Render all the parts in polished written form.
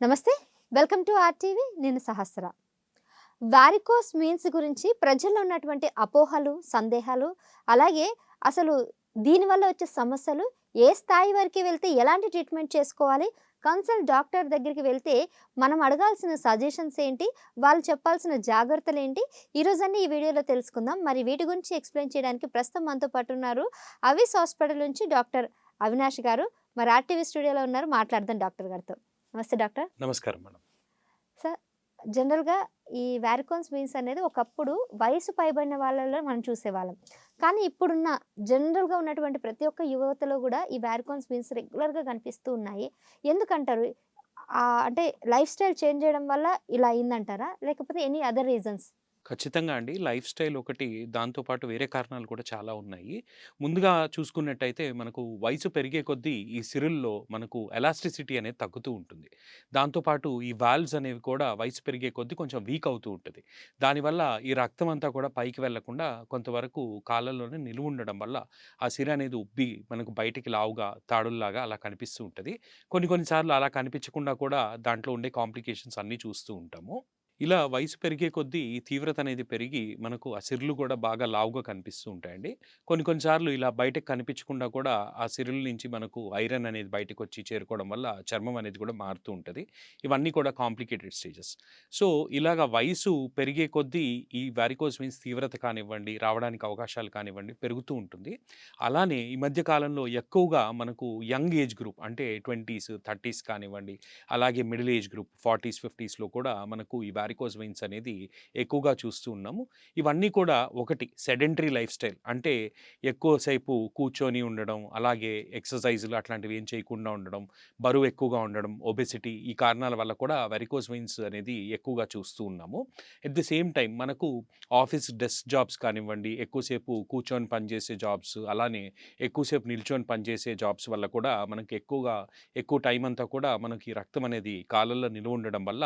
నమస్తే. Welcome to RTV. నేను సహస్ర. Varicose means గురించి ప్రజల్లో ఉన్నటువంటి అపోహలు, సందేహాలు, అలాగే అసలు దీనివల్ల వచ్చే సమస్యలు, ఏ స్థాయి వరకు వెళ్తే ఎలాంటి ట్రీట్మెంట్ చేసుకోవాలి, కన్సల్ట్ డాక్టర్ దగ్గరికి వెళ్తే మనం అడగాల్సిన సజెషన్స్ ఏంటి, వాళ్ళు చెప్పాల్సిన జాగ్రత్తలు ఏంటి, ఈరోజన్నీ ఈ వీడియోలో తెలుసుకుందాం. మరి వీటి గురించి ఎక్స్ప్లెయిన్ చేయడానికి ప్రస్తుతం మనతో పాటు ఉన్నారు అవిస్ హాస్పిటల్ నుంచి డాక్టర్ అవినాష్ గారు. మరి ఆర్టీవీ స్టూడియోలో ఉన్నారు, మాట్లాడదాం డాక్టర్ గారితో. నమస్తే డాక్టర్. నమస్కారం మేడం. సార్, జనరల్‌గా ఈ వారికోన్స్ వెయిన్స్ అనేది ఒకప్పుడు వయసు పైబడిన వాళ్ళలో మనం చూసేవాళ్ళం. కానీ ఇప్పుడున్న జనరల్‌గా ఉన్నటువంటి ప్రతి ఒక్క యువతలో గూడా ఈ వారికోన్స్ వెయిన్స్ రెగ్యులర్‌గా కనిపిస్తూ ఉన్నాయి. ఎందుకంటారు? అంటే లైఫ్ స్టైల్ చేంజ్ చేయడం వల్ల ఇలా అయిందంటారా? లేకపోతే ఎనీ అదర్ రీజన్స్? ఖచ్చితంగా అండి. లైఫ్ స్టైల్ ఒకటి, దాంతో పాటు వేరే కారణాలు కూడా చాలా ఉన్నాయి. ముందుగా చూసుకున్నట్టయితే మనకు వయసు పెరిగే కొద్దీ ఈ సిరుల్లో మనకు ఎలాస్టిసిటీ అనేది తగ్గుతూ ఉంటుంది. దాంతో పాటు ఈ వాల్వ్స్ అనేవి కూడా వయసు పెరిగే కొద్దీ కొంచెం వీక్ అవుతూ ఉంటది. దానివల్ల ఈ రక్తం అంతా కూడా పైకి వెళ్ళకుండా కొంతవరకు కాళ్ళలోనే నిలువుండడం వల్ల ఆ సిర అనేది ఉబ్బి మనకు బయటికి లావుగా తాడుల్లాగా అలా కనిపిస్తూ ఉంటది. కొన్ని సార్లు అలా కనిపించకుండా కూడా దాంట్లో ఉండే కాంప్లికేషన్స్ అన్నీ చూస్తూ ఉంటాము. ఇలా వయసు పెరిగే కొద్దీ ఈ తీవ్రత అనేది పెరిగి మనకు ఆ సిర్లు కూడా బాగా లావుగా కనిపిస్తూ ఉంటాయండి. కొన్ని సార్లు ఇలా బయటకు కనిపించకుండా కూడా ఆ సిరుల నుంచి మనకు ఐరన్ అనేది బయటకొచ్చి చేరుకోవడం వల్ల చర్మం అనేది కూడా మారుతూ ఉంటది. ఇవన్నీ కూడా కాంప్లికేటెడ్ స్టేజెస్. సో, ఇలాగ వయసు పెరిగే కొద్దీ ఈ వారికోస్ వెయిన్స్ తీవ్రత కానివ్వండి, రావడానికి అవకాశాలు కానివ్వండి పెరుగుతూ ఉంటుంది. అలానే ఈ మధ్య కాలంలో ఎక్కువగా మనకు యంగ్ ఏజ్ గ్రూప్ అంటే 20స్, 30స్ కానివ్వండి, అలాగే మిడిల్ ఏజ్ గ్రూప్ 40స్, 50స్‌లో కూడా మనకు ఈ వారికోస్ వెయిన్స్ అనేది ఎక్కువగా చూస్తూ ఉన్నాము. ఇవన్నీ కూడా ఒకటి సెడెంటరీ లైఫ్ స్టైల్ అంటే ఎక్కువ సేపు కూర్చొని ఉండడం, అలాగే ఎక్సర్‌సైజులు అట్లాంటివి ఏం చేయకుండా ఉండడం, బరువు ఎక్కువగా ఉండడం, ఒబెసిటీ ఈ కారణాల వల్ల కూడా వారికోస్ వెయిన్స్ అనేది ఎక్కువగా చూస్తూ ఉన్నాము. ఎట్ ది సేమ్ టైమ్ మనకు ఆఫీస్ డెస్క్ జాబ్స్ కానివ్వండి, ఎక్కువసేపు కూర్చొని పనిచేసే జాబ్స్, అలానే ఎక్కువసేపు నిల్చొని పనిచేసే జాబ్స్ వల్ల కూడా మనకి ఎక్కువ టైం అంతా కూడా మనకి రక్తం అనేది కాళ్ళల్లో నిలువ ఉండడం వల్ల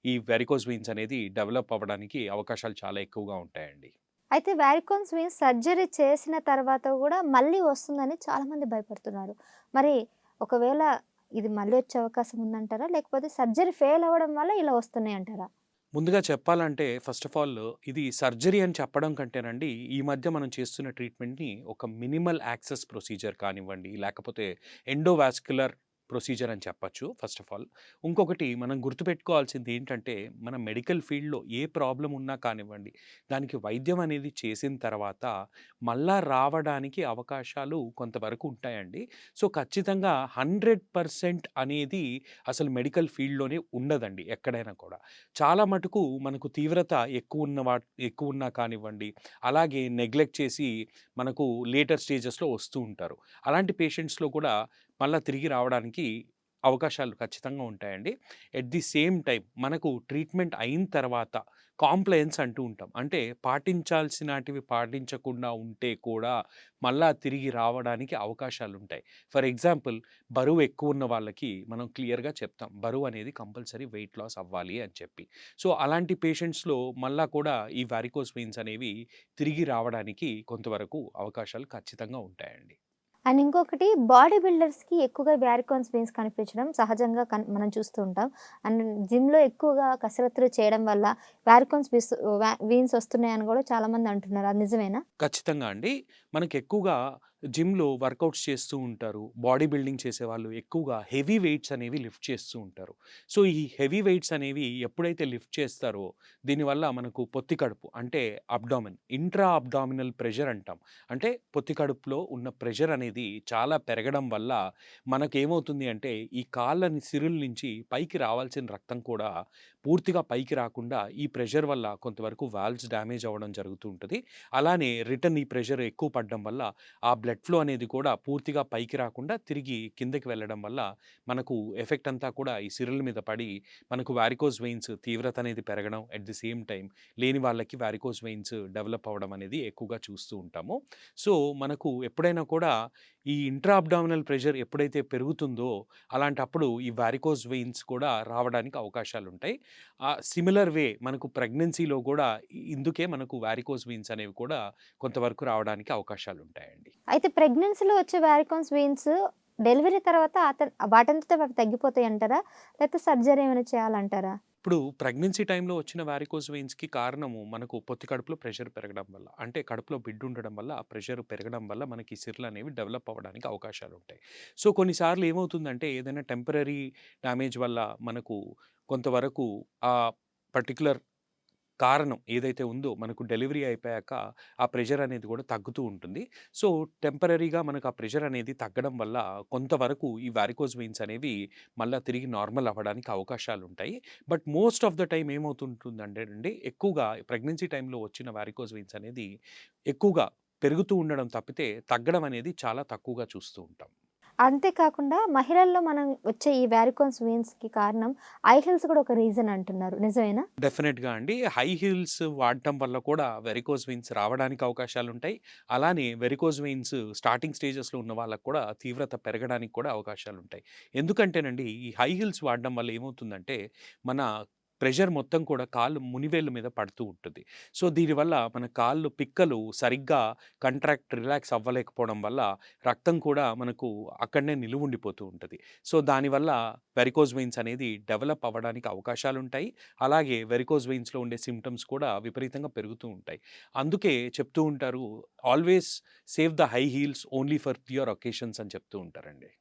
ఈ వెరికోస్ వెయిన్స్ అనేది డెవలప్ అవ్వడానికి అవకాశాలు చాలా ఎక్కువగా ఉంటాయండి. అయితే వారికోన్స్ వెయిన్స్ సర్జరీ చేసిన తర్వాత గూడా మళ్ళీ వస్తుందని చాలామంది భయపడుతున్నారు. మరి ఒకవేళ ఇది మళ్ళీ వచ్చే అవకాశం ఉందంటారా? లేకపోతే సర్జరీ ఫెయిల్ అవ్వడం వల్ల ఇలా వస్తున్నాయంటారా? ముందుగా చెప్పాలంటే ఫస్ట్ ఆఫ్ ఆల్ ఇది సర్జరీ అని చెప్పడం కంటేనండి, ఈ మధ్య మనం చేస్తున్న ట్రీట్మెంట్‌ని ఒక మినిమల్ యాక్సెస్ ప్రొసీజర్ కానివ్వండి, లేకపోతే ఎండోవాస్క్యులర్ ప్రొసీజర్ అని చెప్పొచ్చు ఫస్ట్ ఆఫ్ ఆల్. ఇంకొకటి మనం గుర్తుపెట్టుకోవాల్సింది ఏంటంటే, మన మెడికల్ ఫీల్డ్‌లో ఏ ప్రాబ్లమ్ ఉన్నా కానివ్వండి, దానికి వైద్యం అనేది చేసిన తర్వాత మళ్ళా రావడానికి అవకాశాలు కొంతవరకు ఉంటాయండి. సో, ఖచ్చితంగా 100% అనేది అసలు మెడికల్ ఫీల్డ్‌లోనే ఉండదండి ఎక్కడైనా కూడా. చాలా మటుకు మనకు తీవ్రత ఎక్కువున్నా కానివ్వండి, అలాగే నెగ్లెక్ట్ చేసి మనకు లేటర్ స్టేజెస్‌లో వస్తూ ఉంటారు. అలాంటి పేషెంట్స్‌లో కూడా మళ్ళా తిరిగి రావడానికి అవకాశాలు ఖచ్చితంగా ఉంటాయండి. ఎట్ ది సేమ్ టైమ్ మనకు ట్రీట్మెంట్ అయిన తర్వాత కాంప్లయన్స్ అంటూ ఉంటాం. అంటే పాటించాల్సినటివి పాటించకుండా ఉంటే కూడా మళ్ళా తిరిగి రావడానికి అవకాశాలుంటాయి. ఫర్ ఎగ్జాంపుల్, బరువు ఎక్కువున్న వాళ్ళకి మనం క్లియర్‌గా చెప్తాం. బరువు అనేది కంపల్సరీ వెయిట్ లాస్ అవ్వాలి అని చెప్పి. సో, అలాంటి పేషెంట్స్‌లో మళ్ళా కూడా ఈ వారికోస్ వెయిన్స్ అనేవి తిరిగి రావడానికి కొంతవరకు అవకాశాలు ఖచ్చితంగా ఉంటాయండి. అండ్ ఇంకొకటి, బాడీ బిల్డర్స్‌కి ఎక్కువగా వారికోన్స్ వెయిన్స్ కనిపించడం సహజంగా మనం చూస్తూ ఉంటాం. అండ్ జిమ్‌లో ఎక్కువగా కసరత్తులు చేయడం వల్ల వెయిన్స్ వస్తున్నాయని గూడా చాలామంది అంటున్నారు. అది నిజమేనా? ఖచ్చితంగా అండి. మనకెక్కువగా జిమ్‌లో వర్కౌట్స్ చేస్తూ ఉంటారు. బాడీ బిల్డింగ్ చేసేవాళ్ళు ఎక్కువగా హెవీ వెయిట్స్ అనేవి లిఫ్ట్ చేస్తూ ఉంటారు. సో, ఈ హెవీ వెయిట్స్ అనేవి ఎప్పుడైతే లిఫ్ట్ చేస్తారో, దీనివల్ల మనకు పొత్తి కడుపు అంటే ఇంట్రా అబ్డామినల్ ప్రెషర్ అంటాం. అంటే పొత్తి కడుపులో ఉన్న ప్రెషర్ అనేది చాలా పెరగడం వల్ల మనకేమవుతుంది అంటే, ఈ కాళ్ళని సిరుల నుంచి పైకి రావాల్సిన రక్తం కూడా పూర్తిగా పైకి రాకుండా ఈ ప్రెషర్ వల్ల కొంతవరకు వాల్వ్స్ డ్యామేజ్ అవ్వడం జరుగుతూ ఉంటది. అలానే రిటర్న్ ఈ ప్రెషర్ ఎక్కువ పడడం వల్ల ఆ బ్లడ్ ఫ్లో అనేది కూడా పూర్తిగా పైకి రాకుండా తిరిగి కిందకి వెళ్ళడం వల్ల మనకు ఎఫెక్ట్ అంతా కూడా ఈ సిరల మీద పడి మనకు వారికోస్ వెయిన్స్ తీవ్రత అనేది పెరగడం, ఎట్ ది సేమ్ టైం లేని వాళ్ళకి వారికోస్ వెయిన్స్ డెవలప్ అవ్వడం అనేది ఎక్కువగా చూస్తూ ఉంటాము. సో, మనకు ఎప్పుడైనా కూడా ఈ ఇంట్రా అబ్డామినల్ ప్రెషర్ ఎప్పుడైతే పెరుగుతుందో అలాంటప్పుడు ఈ వారికోస్ వెయిన్స్ కూడా రావడానికి అవకాశాలుంటాయి. సిమిలర్ వే మనకు ప్రెగ్నెన్సీలో కూడా ఇందుకే మనకు వారికోస్ వెయిన్స్ అనేవి కూడా కొంతవరకు రావడానికి అవకాశాలుంటాయండి. అయితే ప్రెగ్నెన్సీలో వచ్చే వారికోన్స్ వెయిన్స్ డెలివరీ తర్వాత వాటంతట అవి తగ్గిపోతాయి అంటారా? లేకపోతే సర్జరీ ఏమైనా చేయాలంటారా? ఇప్పుడు ప్రెగ్నెన్సీ టైంలో వచ్చిన వారికోస్ వెయిన్స్‌కి కారణము మనకు పొత్తి కడుపులో ప్రెషర్ పెరగడం వల్ల. అంటే కడుపులో బిడ్డ ఉండడం వల్ల ఆ ప్రెషర్ పెరగడం వల్ల మనకి సిరలనేవి డెవలప్ అవ్వడానికి అవకాశాలుంటాయి. సో, కొన్నిసార్లు ఏమవుతుందంటే ఏదైనా టెంపరరీ డ్యామేజ్ వల్ల మనకు కొంతవరకు ఆ పర్టిక్యులర్ కారణం ఏదైతే ఉందో మనకు డెలివరీ అయిపోయాక ఆ ప్రెషర్ అనేది కూడా తగ్గుతూ ఉంటుంది. సో, టెంపరరీగా మనకు ఆ ప్రెషర్ అనేది తగ్గడం వల్ల కొంతవరకు ఈ వారికోస్ వెయిన్స్ అనేవి మళ్ళా తిరిగి నార్మల్ అవ్వడానికి అవకాశాలుంటాయి. But most of the time ఏమవుతుంటుందంటే అండి, ఎక్కువగా ప్రెగ్నెన్సీ టైంలో వచ్చిన వారికోస్ వెయిన్స్ అనేది ఎక్కువగా పెరుగుతూ ఉండడం తప్పితే తగ్గడం అనేది చాలా తక్కువగా చూస్తూ ఉంటాం. అంతే కాకుండా మహిళల్లో మనం వచ్చే ఈ వారికోస్ వెయిన్స్‌కి కారణం హై హీల్స్ కూడా ఒక రీజన్ అంటున్నారు. నిజమేనా? డెఫినెట్‌గా అండి. హై హీల్స్ వాడటం వల్ల కూడా వెరికోస్ వెయిన్స్ రావడానికి అవకాశాలుంటాయి. అలానే వెరికోస్ వెయిన్స్ స్టార్టింగ్ స్టేజెస్‌లో ఉన్న వాళ్ళకి కూడా తీవ్రత పెరగడానికి కూడా అవకాశాలుంటాయి. ఎందుకంటేనండి, ఈ హై హీల్స్ వాడడం వల్ల ఏమవుతుందంటే, మన ప్రెషర్ మొత్తం కూడా కాళ్ళు మునివేళ్ళ మీద పడుతూ ఉంటుంది. సో, దీనివల్ల మన కాళ్ళు పిక్కలు సరిగ్గా రిలాక్స్ అవ్వలేకపోవడం వల్ల రక్తం కూడా మనకు అక్కడనే నిలువుండిపోతూ ఉంటది. సో, దానివల్ల వెరికోస్ వెయిన్స్ అనేది డెవలప్ అవ్వడానికి అవకాశాలుంటాయి. అలాగే వెరికోస్ వెయిన్స్‌లో ఉండే సింప్టమ్స్ కూడా విపరీతంగా పెరుగుతూ ఉంటాయి. అందుకే చెప్తూ ఉంటారు, always save the high heels only for your occasions అని చెప్తూ ఉంటారండి.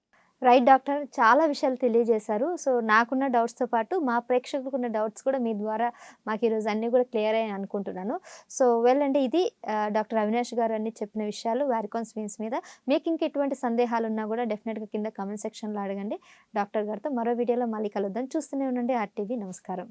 Right doctor. చాలా విషయాలు తెలియజేశారు. సో, నాకున్న డౌట్స్‌తో పాటు మా ప్రేక్షకులకున్న డౌట్స్ కూడా మీ ద్వారా మాకు ఈరోజు అన్నీ కూడా క్లియర్ అయ్యాయి అనుకుంటున్నాను. సో, వెల్ అండి ఇది డాక్టర్ అవినాష్ గారు అన్ని చెప్పిన విషయాలు వారికోస్ వెయిన్స్ మీద. మీకు ఇంక ఎటువంటి సందేహాలున్నా కూడా డెఫినిట్‌గా కింద కామెంట్ సెక్షన్‌లో అడగండి. డాక్టర్ గారితో మరో వీడియోలో మళ్ళీ కలుద్దాం. చూస్తూనే ఉండండి ఆర్టీవీ. నమస్కారం.